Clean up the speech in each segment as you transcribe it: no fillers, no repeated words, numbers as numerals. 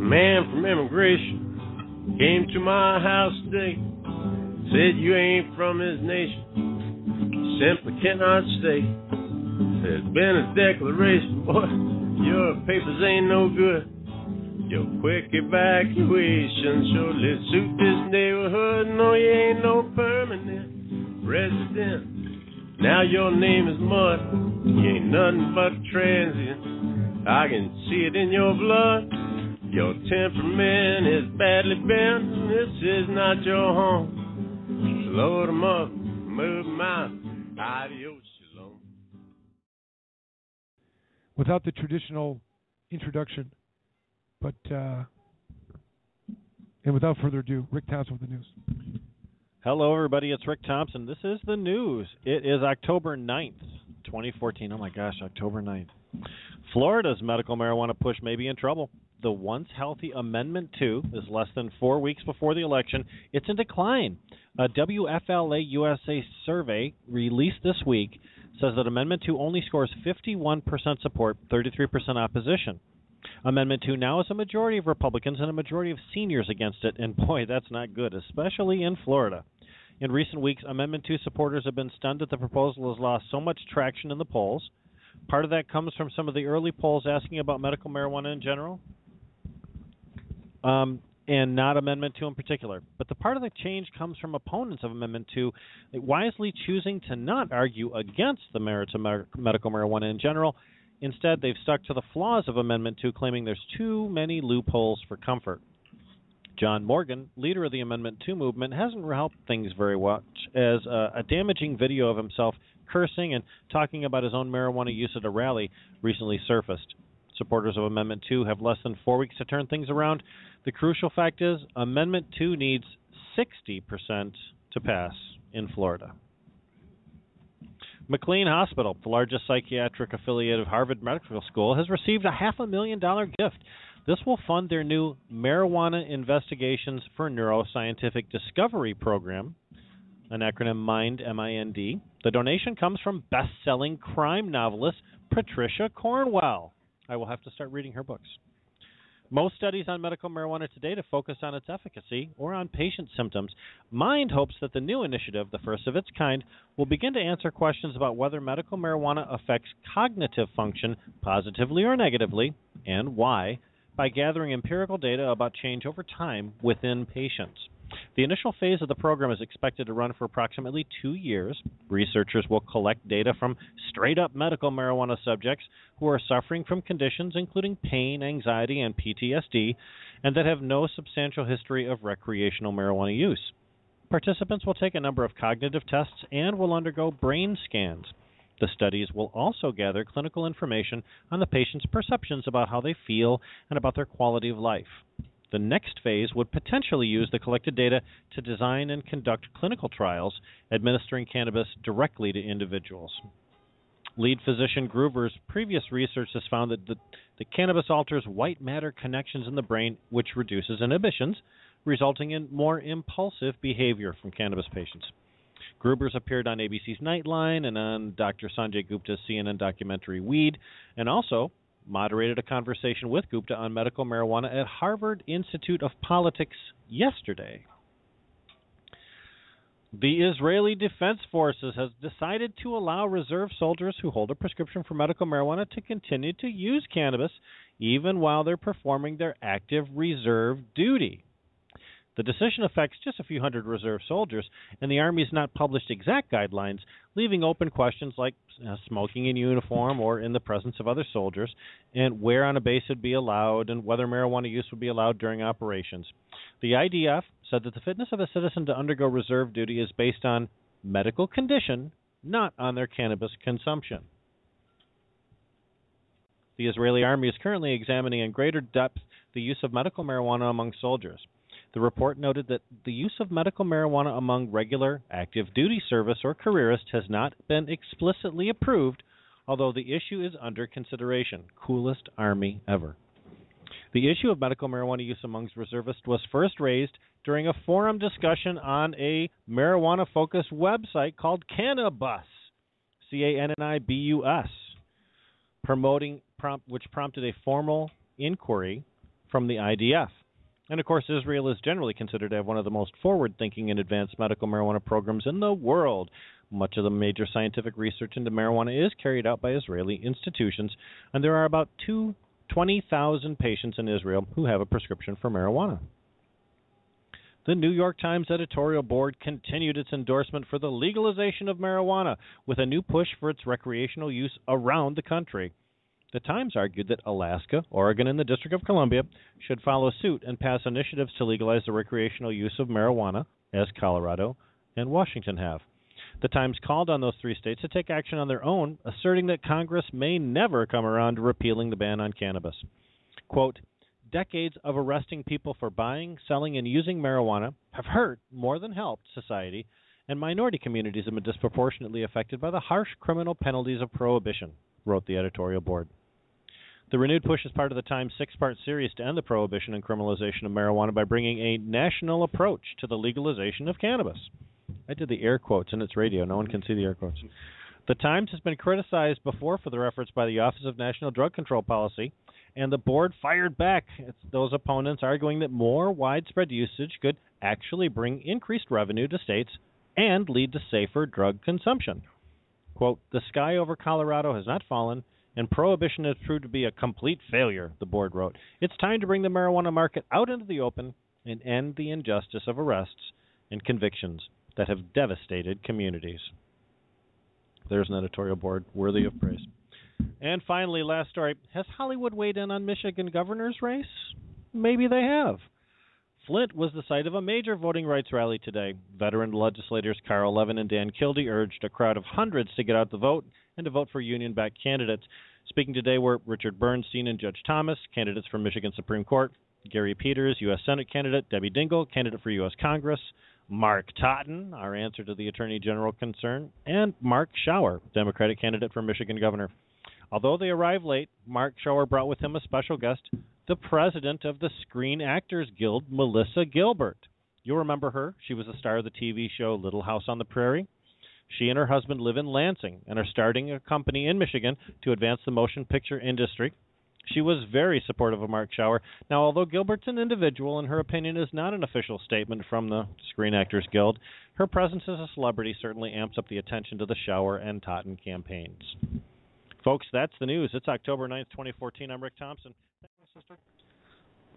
man from immigration came to my house today. Said you ain't from his nation, you simply cannot stay. There's been a declaration, boy, your papers ain't no good. Your quick evacuation surely suit this neighborhood. No, you ain't no permanent resident. Now your name is mud, you ain't nothing but transient. I can see it in your blood. Your temperament is badly bent. This is not your home. Load 'em up, move 'em out. Adios, shalom. Without the traditional introduction, but and without further ado, Rick Thompson with the news. Hello, everybody. It's Rick Thompson. This is the news. It is October 9th, 2014. Oh, my gosh, October 9th. Florida's medical marijuana push may be in trouble. The once healthy Amendment 2 is less than 4 weeks before the election. It's in decline. A WFLA USA survey released this week says that Amendment 2 only scores 51% support, 33% opposition. Amendment 2 now has a majority of Republicans and a majority of seniors against it, and boy, that's not good, especially in Florida. In recent weeks, Amendment 2 supporters have been stunned that the proposal has lost so much traction in the polls. Part of that comes from some of the early polls asking about medical marijuana in general, and not Amendment 2 in particular. But the part of the change comes from opponents of Amendment 2 wisely choosing to not argue against the merits of medical marijuana in general. Instead, they've stuck to the flaws of Amendment 2, claiming there's too many loopholes for comfort. John Morgan, leader of the Amendment 2 movement, hasn't helped things very much, as a damaging video of himself cursing and talking about his own marijuana use at a rally recently surfaced. Supporters of Amendment 2 have less than 4 weeks to turn things around. The crucial fact is Amendment 2 needs 60% to pass in Florida. McLean Hospital, the largest psychiatric affiliate of Harvard Medical School, has received a $500,000 gift. This will fund their new Marijuana Investigations for Neuroscientific Discovery program, an acronym MIND, M-I-N-D. The donation comes from best-selling crime novelist Patricia Cornwell. I will have to start reading her books. Most studies on medical marijuana today have focused on its efficacy or on patient symptoms. MIND hopes that the new initiative, the first of its kind, will begin to answer questions about whether medical marijuana affects cognitive function positively or negatively, and why, by gathering empirical data about change over time within patients. The initial phase of the program is expected to run for approximately 2 years. Researchers will collect data from straight-up medical marijuana subjects who are suffering from conditions including pain, anxiety, and PTSD, and that have no substantial history of recreational marijuana use. Participants will take a number of cognitive tests and will undergo brain scans. The studies will also gather clinical information on the patient's perceptions about how they feel and about their quality of life. The next phase would potentially use the collected data to design and conduct clinical trials, administering cannabis directly to individuals. Lead physician Gruber's previous research has found that the cannabis alters white matter connections in the brain, which reduces inhibitions, resulting in more impulsive behavior from cannabis patients. Gruber's appeared on ABC's Nightline and on Dr. Sanjay Gupta's CNN documentary Weed, and also moderated a conversation with Gupta on medical marijuana at Harvard Institute of Politics yesterday. The Israeli Defense Forces has decided to allow reserve soldiers who hold a prescription for medical marijuana to continue to use cannabis even while they're performing their active reserve duty. The decision affects just a few hundred reserve soldiers, and the Army has not published exact guidelines, leaving open questions like smoking in uniform or in the presence of other soldiers, and where on a base would be allowed, and whether marijuana use would be allowed during operations. The IDF said that the fitness of a citizen to undergo reserve duty is based on medical condition, not on their cannabis consumption. The Israeli Army is currently examining in greater depth the use of medical marijuana among soldiers. The report noted that the use of medical marijuana among regular active duty service or careerists has not been explicitly approved, although the issue is under consideration. Coolest Army ever. The issue of medical marijuana use amongst reservists was first raised during a forum discussion on a marijuana-focused website called Cannabis, Cannibus, which prompted a formal inquiry from the IDF. And, of course, Israel is generally considered to have one of the most forward-thinking and advanced medical marijuana programs in the world. Much of the major scientific research into marijuana is carried out by Israeli institutions, and there are about 20,000 patients in Israel who have a prescription for marijuana. The New York Times editorial board continued its endorsement for the legalization of marijuana with a new push for its recreational use around the country. The Times argued that Alaska, Oregon, and the District of Columbia should follow suit and pass initiatives to legalize the recreational use of marijuana, as Colorado and Washington have. The Times called on those three states to take action on their own, asserting that Congress may never come around to repealing the ban on cannabis. Quote, decades of arresting people for buying, selling, and using marijuana have hurt more than helped society, and minority communities have been disproportionately affected by the harsh criminal penalties of prohibition, wrote the editorial board. The renewed push is part of the Times' six-part series to end the prohibition and criminalization of marijuana by bringing a national approach to the legalization of cannabis. I did the air quotes, and it's radio. No one can see the air quotes. The Times has been criticized before for their efforts by the Office of National Drug Control Policy, and the board fired back at those opponents, arguing that more widespread usage could actually bring increased revenue to states and lead to safer drug consumption. Quote, the sky over Colorado has not fallen, and prohibition has proved to be a complete failure, the board wrote. It's time to bring the marijuana market out into the open and end the injustice of arrests and convictions that have devastated communities. There's an editorial board worthy of praise. And finally, last story. Has Hollywood weighed in on Michigan governor's race? Maybe they have. Flint was the site of a major voting rights rally today. Veteran legislators Carl Levin and Dan Kildee urged a crowd of hundreds to get out the vote and to vote for union-backed candidates. Speaking today were Richard Bernstein and Judge Thomas, candidates for Michigan Supreme Court, Gary Peters, U.S. Senate candidate, Debbie Dingell, candidate for U.S. Congress, Mark Totten, our answer to the Attorney General concern, and Mark Schauer, Democratic candidate for Michigan governor. Although they arrived late, Mark Schauer brought with him a special guest, the president of the Screen Actors Guild, Melissa Gilbert. You'll remember her. She was a star of the TV show Little House on the Prairie. She and her husband live in Lansing and are starting a company in Michigan to advance the motion picture industry. She was very supportive of Mark Schauer. Now, although Gilbert's an individual and her opinion is not an official statement from the Screen Actors Guild, her presence as a celebrity certainly amps up the attention to the Schauer and Totten campaigns. Folks, that's the news. It's October 9th, 2014. I'm Rick Thompson.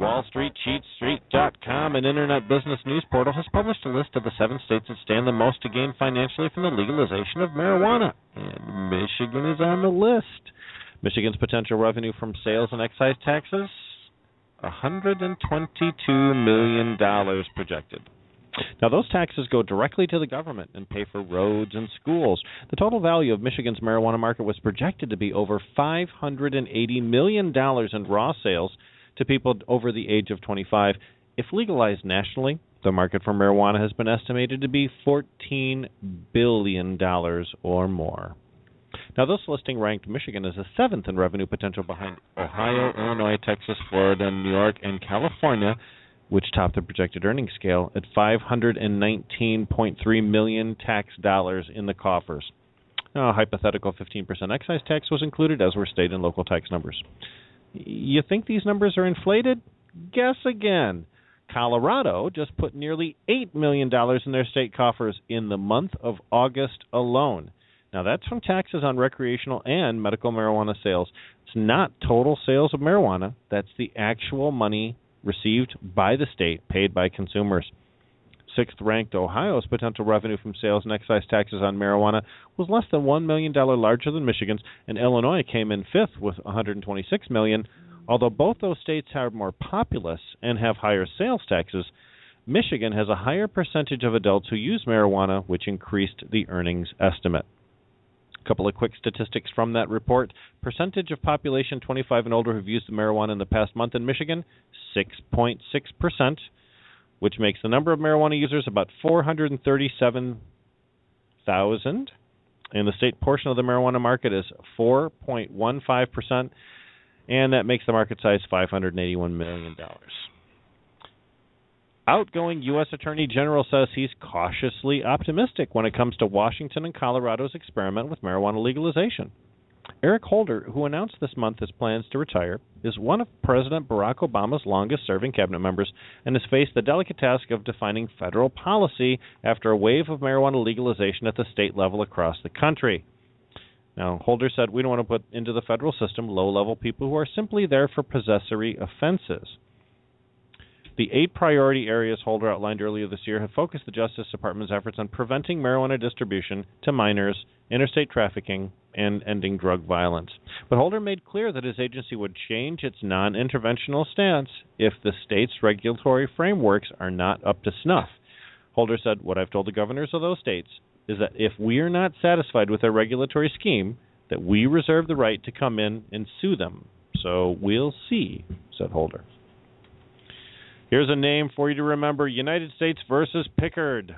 WallStreetCheatStreet.com, an internet business news portal, has published a list of the 7 states that stand the most to gain financially from the legalization of marijuana. And Michigan is on the list. Michigan's potential revenue from sales and excise taxes, $122 million projected. Now, those taxes go directly to the government and pay for roads and schools. The total value of Michigan's marijuana market was projected to be over $580 million in raw sales to people over the age of 25. If legalized nationally, the market for marijuana has been estimated to be $14 billion or more. Now, this listing ranked Michigan as the 7th in revenue potential behind Ohio, Illinois, Texas, Florida, New York, and California, which topped the projected earnings scale at $519.3 million tax dollars in the coffers. Now, a hypothetical 15% excise tax was included, as were state and local tax numbers. You think these numbers are inflated? Guess again. Colorado just put nearly $8 million in their state coffers in the month of August alone. Now, that's from taxes on recreational and medical marijuana sales. It's not total sales of marijuana. That's the actual money received by the state, paid by consumers. 6th-ranked Ohio's potential revenue from sales and excise taxes on marijuana was less than $1 million larger than Michigan's, and Illinois came in 5th with $126 million. Although both those states are more populous and have higher sales taxes, Michigan has a higher percentage of adults who use marijuana, which increased the earnings estimate. A couple of quick statistics from that report. Percentage of population 25 and older who've used marijuana in the past month in Michigan, 6.6%, which makes the number of marijuana users about 437,000. And the state portion of the marijuana market is 4.15%, and that makes the market size $581 million. Outgoing U.S. Attorney General says he's cautiously optimistic when it comes to Washington and Colorado's experiment with marijuana legalization. Eric Holder, who announced this month his plans to retire, is one of President Barack Obama's longest-serving cabinet members and has faced the delicate task of defining federal policy after a wave of marijuana legalization at the state level across the country. Now, Holder said, "We don't want to put into the federal system low-level people who are simply there for possessory offenses." The 8 priority areas Holder outlined earlier this year have focused the Justice Department's efforts on preventing marijuana distribution to minors, interstate trafficking, and ending drug violence. But Holder made clear that his agency would change its non-interventional stance if the state's regulatory frameworks are not up to snuff. Holder said, "What I've told the governors of those states is that if we are not satisfied with their regulatory scheme, that we reserve the right to come in and sue them. So we'll see," said Holder. Here's a name for you to remember: United States versus Pickard.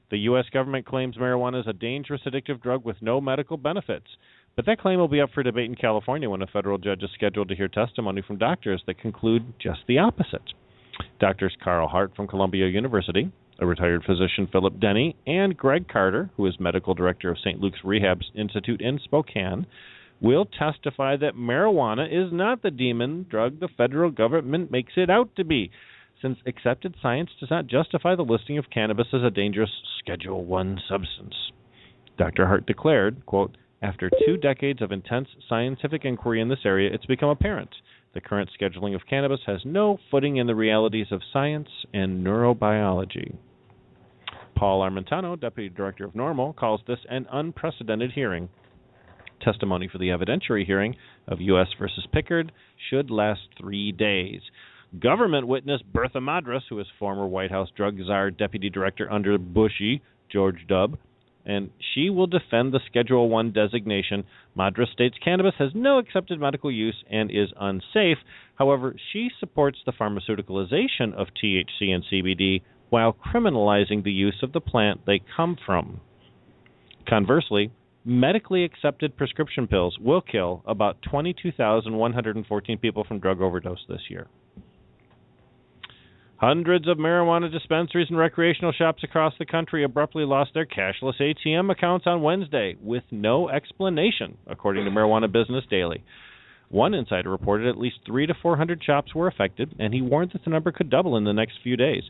The U.S. government claims marijuana is a dangerous addictive drug with no medical benefits. But that claim will be up for debate in California when a federal judge is scheduled to hear testimony from doctors that conclude just the opposite. Doctors Carl Hart from Columbia University, a retired physician Philip Denny, and Greg Carter, who is medical director of St. Luke's Rehab Institute in Spokane, will testify that marijuana is not the demon drug the federal government makes it out to be, since accepted science does not justify the listing of cannabis as a dangerous Schedule I substance. Dr. Hart declared, quote, "After 2 decades of intense scientific inquiry in this area, it's become apparent the current scheduling of cannabis has no footing in the realities of science and neurobiology." Paul Armentano, Deputy Director of NORML, calls this an unprecedented hearing. Testimony for the evidentiary hearing of U.S. versus Pickard should last 3 days. Government witness Bertha Madras, who is former White House drug czar deputy director under Bushy, George W., and she will defend the Schedule I designation. Madras states cannabis has no accepted medical use and is unsafe. However, she supports the pharmaceuticalization of THC and CBD while criminalizing the use of the plant they come from. Conversely, medically accepted prescription pills will kill about 22,114 people from drug overdose this year. Hundreds of marijuana dispensaries and recreational shops across the country abruptly lost their cashless ATM accounts on Wednesday with no explanation, according to Marijuana Business Daily. One insider reported at least 300 to 400 shops were affected, and he warned that the number could double in the next few days.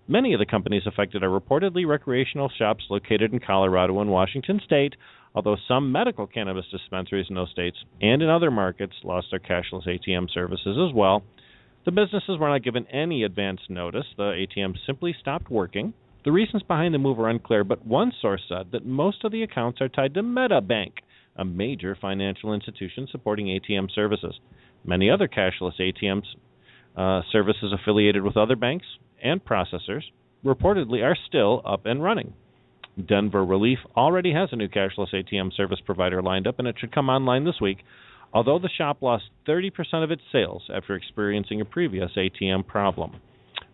Many of the companies affected are reportedly recreational shops located in Colorado and Washington State, although some medical cannabis dispensaries in those states and in other markets lost their cashless ATM services as well. The businesses were not given any advance notice. The ATMs simply stopped working. The reasons behind the move are unclear, but one source said that most of the accounts are tied to MetaBank, a major financial institution supporting ATM services. Many other cashless ATMs services affiliated with other banks and processors reportedly are still up and running. Denver Relief already has a new cashless ATM service provider lined up, and it should come online this week, although the shop lost 30% of its sales after experiencing a previous ATM problem.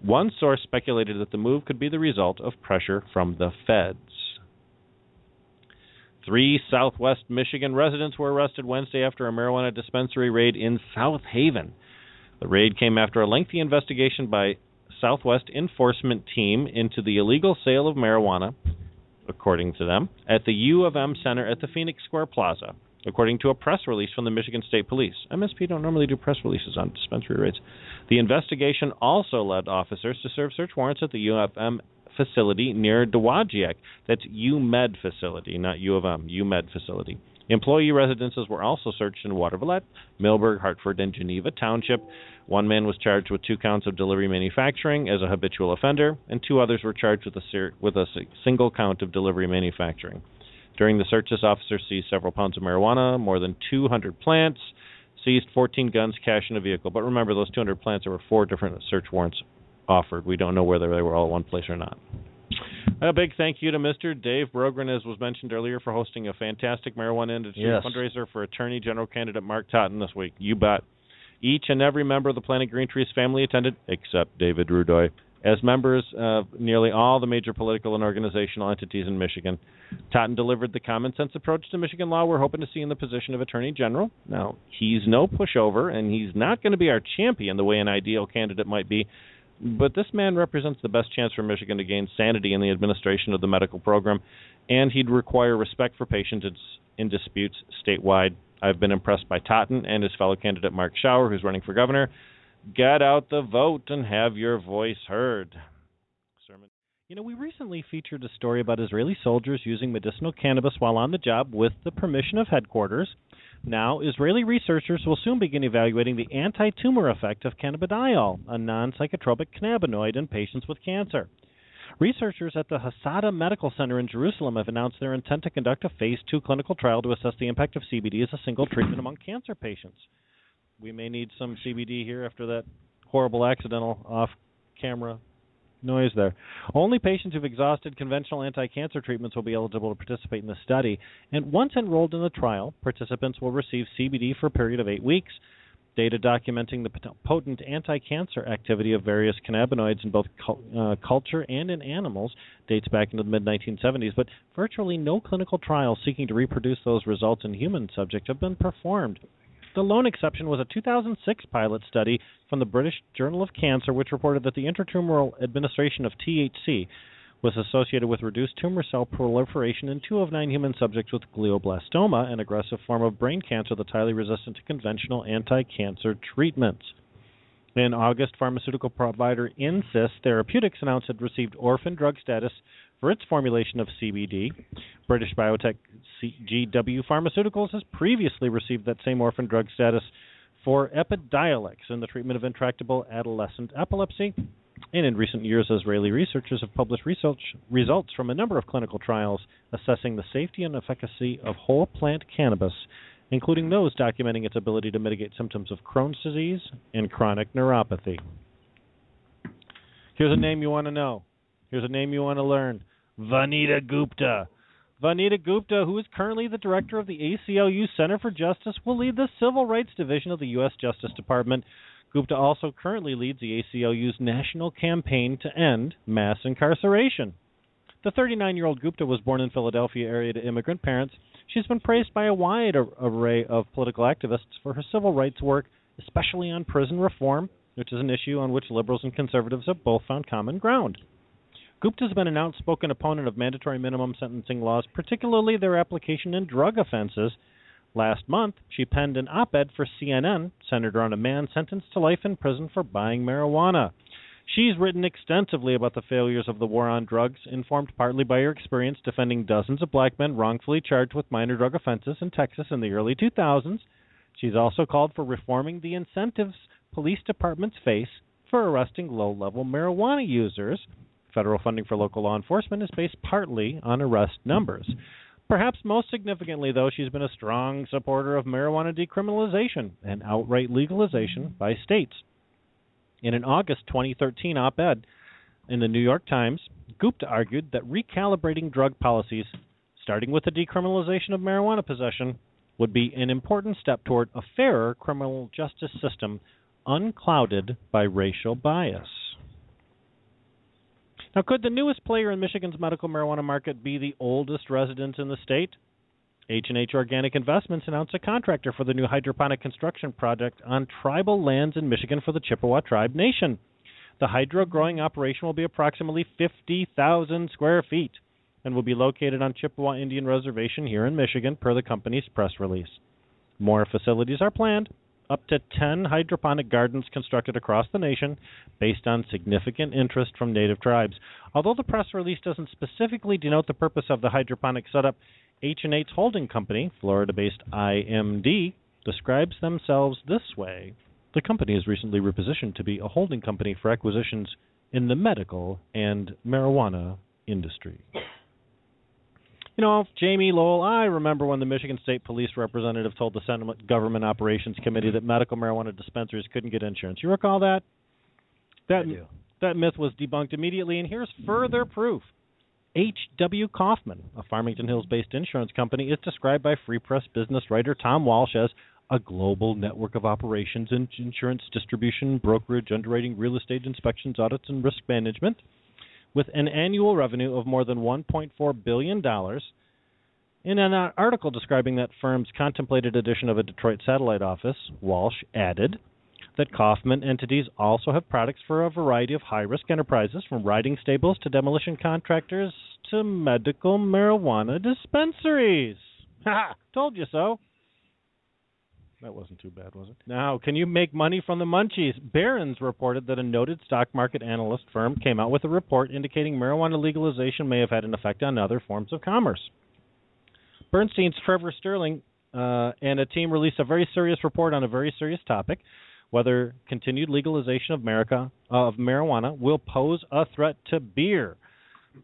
One source speculated that the move could be the result of pressure from the feds. 3 Southwest Michigan residents were arrested Wednesday after a marijuana dispensary raid in South Haven. The raid came after a lengthy investigation by Southwest enforcement team into the illegal sale of marijuana, according to them, at the U of M Center at the Phoenix Square Plaza, according to a press release from the Michigan State Police. MSP don't normally do press releases on dispensary raids. The investigation also led officers to serve search warrants at the U of M facility near Dowagiac. That's UMed facility, not U of M, UMed facility. Employee residences were also searched in Watervillette, Millburg, Hartford, and Geneva Township. One man was charged with 2 counts of delivery manufacturing as a habitual offender, and 2 others were charged with a single count of delivery manufacturing. During the searches, officers seized several pounds of marijuana, more than 200 plants, seized 14 guns, cash, and a vehicle. But remember, those 200 plants, there were 4 different search warrants offered. We don't know whether they were all in one place or not. A big thank you to Mr. Dave Brogren, as was mentioned earlier, for hosting a fantastic marijuana industry fundraiser for Attorney General candidate Mark Totten this week. You bet. Each and every member of the Planet Green Trees family attended, except David Rudoy. As members of nearly all the major political and organizational entities in Michigan, Totten delivered the common-sense approach to Michigan law we're hoping to see in the position of Attorney General. Now, he's no pushover, and he's not going to be our champion the way an ideal candidate might be, but this man represents the best chance for Michigan to gain sanity in the administration of the medical program, and he'd require respect for patients in disputes statewide I've been impressed by Totten and his fellow candidate Mark Schauer, who's running for governor. Get out the vote and have your voice heard. We recently featured a story about Israeli soldiers using medicinal cannabis while on the job with the permission of headquarters. Now, Israeli researchers will soon begin evaluating the anti-tumor effect of cannabidiol, a non-psychotropic cannabinoid in patients with cancer. Researchers at the Hadassah Medical Center in Jerusalem have announced their intent to conduct a Phase 2 clinical trial to assess the impact of CBD as a single treatment among cancer patients. We may need some CBD here after that horrible accidental off-camera noise there. Only patients who've exhausted conventional anti-cancer treatments will be eligible to participate in the study, and once enrolled in the trial, participants will receive CBD for a period of 8 weeks. Data documenting the potent anti-cancer activity of various cannabinoids in both culture and in animals dates back into the mid-1970s, but virtually no clinical trials seeking to reproduce those results in human subjects have been performed. The lone exception was a 2006 pilot study from the British Journal of Cancer, which reported that the intratumoral administration of THC was associated with reduced tumor cell proliferation in 2 of 9 human subjects with glioblastoma, an aggressive form of brain cancer that's highly resistant to conventional anti-cancer treatments. In August, pharmaceutical provider Insys Therapeutics announced it received orphan drug status for its formulation of CBD. British biotech GW Pharmaceuticals has previously received that same orphan drug status for Epidiolex in the treatment of intractable adolescent epilepsy. And in recent years, Israeli researchers have published research results from a number of clinical trials assessing the safety and efficacy of whole plant cannabis, including those documenting its ability to mitigate symptoms of Crohn's disease and chronic neuropathy. Here's a name you want to know. Here's a name you want to learn. Vanita Gupta. Vanita Gupta, who is currently the director of the ACLU Center for Justice, will lead the Civil Rights Division of the U.S. Justice Department. Gupta also currently leads the ACLU's national campaign to end mass incarceration. The 39-year-old Gupta was born in Philadelphia area to immigrant parents. She's been praised by a wide array of political activists for her civil rights work, especially on prison reform, which is an issue on which liberals and conservatives have both found common ground. Gupta has been an outspoken opponent of mandatory minimum sentencing laws, particularly their application in drug offenses. Last month, she penned an op-ed for CNN centered around a man sentenced to life in prison for buying marijuana. She's written extensively about the failures of the war on drugs, informed partly by her experience defending dozens of black men wrongfully charged with minor drug offenses in Texas in the early 2000s. She's also called for reforming the incentives police departments face for arresting low-level marijuana users. Federal funding for local law enforcement is based partly on arrest numbers. Perhaps most significantly, though, she's been a strong supporter of marijuana decriminalization and outright legalization by states. In an August 2013 op-ed in the New York Times, Gupta argued that recalibrating drug policies, starting with the decriminalization of marijuana possession, would be an important step toward a fairer criminal justice system unclouded by racial bias. Now, could the newest player in Michigan's medical marijuana market be the oldest resident in the state? H&H Organic Investments announced a contractor for the new hydroponic construction project on tribal lands in Michigan for the Chippewa Tribe Nation. The hydro growing operation will be approximately 50,000 square feet and will be located on Chippewa Indian Reservation here in Michigan, per the company's press release. More facilities are planned. Up to 10 hydroponic gardens constructed across the nation based on significant interest from native tribes. Although the press release doesn't specifically denote the purpose of the hydroponic setup, H&H Holding Company, Florida-based IMD, describes themselves this way. The company has recently repositioned to be a holding company for acquisitions in the medical and marijuana industry. You know, Jamie Lowell, I remember when the Michigan State Police representative told the Senate Government Operations Committee that medical marijuana dispensaries couldn't get insurance. You recall that? That myth was debunked immediately, and here's further proof. H.W. Kaufman, a Farmington Hills-based insurance company, is described by Free Press business writer Tom Walsh as a global network of operations in insurance distribution, brokerage, underwriting, real estate inspections, audits, and risk management, with an annual revenue of more than $1.4 billion. In an article describing that firm's contemplated addition of a Detroit satellite office, Walsh added that Kaufman entities also have products for a variety of high-risk enterprises, from riding stables to demolition contractors to medical marijuana dispensaries. Ha! Told you so. That wasn't too bad, was it? Now, can you make money from the munchies? Barron's reported that a noted stock market analyst firm came out with a report indicating marijuana legalization may have had an effect on other forms of commerce. Bernstein's Trevor Sterling and a team released a very serious report on a very serious topic, whether continued legalization of marijuana will pose a threat to beer.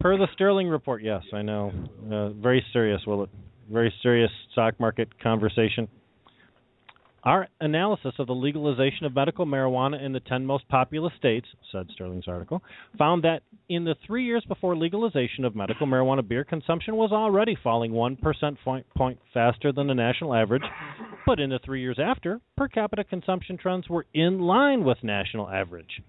Per the Sterling report, yes, I know. Very serious, will it? Very serious stock market conversation. Our analysis of the legalization of medical marijuana in the 10 most populous states, said Sterling's article, found that in the 3 years before legalization of medical marijuana, beer consumption was already falling 1% point faster than the national average, but in the 3 years after, per capita consumption trends were in line with national average.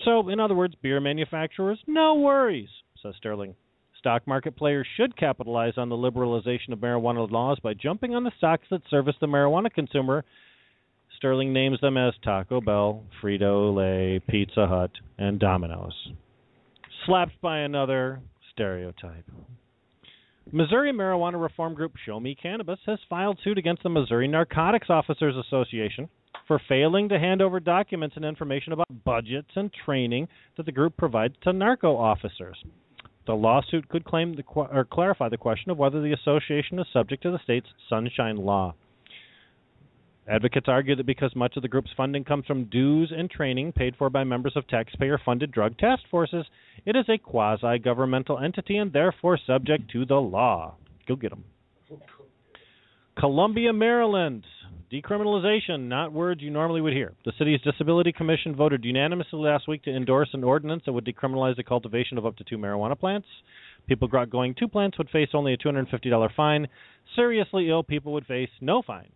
So, in other words, beer manufacturers, no worries, says Sterling. Stock market players should capitalize on the liberalization of marijuana laws by jumping on the stocks that service the marijuana consumer. Sterling names them as Taco Bell, Frito-Lay, Pizza Hut, and Domino's. Slapped by another stereotype. Missouri marijuana reform group Show Me Cannabis has filed suit against the Missouri Narcotics Officers Association for failing to hand over documents and information about budgets and training that the group provides to narco officers. The lawsuit could claim or clarify the question of whether the association is subject to the state's Sunshine Law. Advocates argue that because much of the group's funding comes from dues and training paid for by members of taxpayer-funded drug task forces, it is a quasi-governmental entity and therefore subject to the law. Go get them. Columbia, Maryland. Decriminalization, not words you normally would hear. The city's Disability Commission voted unanimously last week to endorse an ordinance that would decriminalize the cultivation of up to 2 marijuana plants. People growing 2 plants would face only a $250 fine. Seriously ill people would face no fine.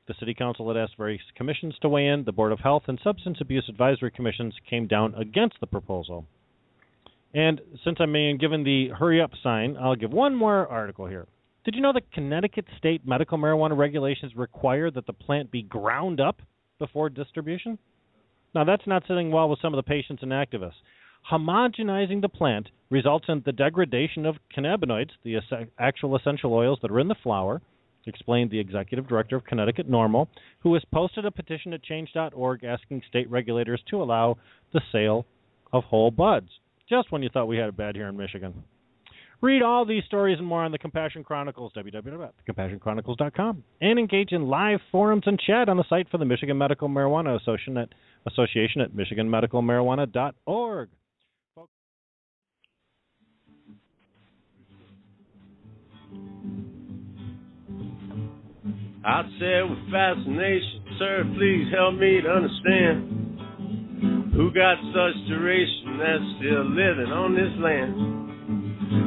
The City Council had asked various commissions to weigh in. The Board of Health and Substance Abuse Advisory Commissions came down against the proposal. And since I'm being given the hurry up sign, I'll give one more article here. Did you know that Connecticut state medical marijuana regulations require that the plant be ground up before distribution? Now, that's not sitting well with some of the patients and activists. Homogenizing the plant results in the degradation of cannabinoids, the actual essential oils that are in the flower, explained the executive director of Connecticut NORML, who has posted a petition at change.org asking state regulators to allow the sale of whole buds, just when you thought we had it bad here in Michigan. Read all these stories and more on the Compassion Chronicles, www.thecompassionchronicles.com, and engage in live forums and chat on the site for the Michigan Medical Marijuana Association at michiganmedicalmarijuana.org. I said with fascination, sir, please help me to understand who got such duration that's still living on this land.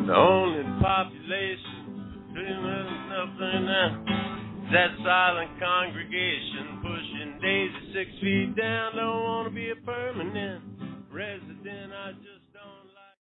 The only population pretty much nothing now. That silent congregation pushing Daisy 6 feet down. Don't want to be a permanent resident. I just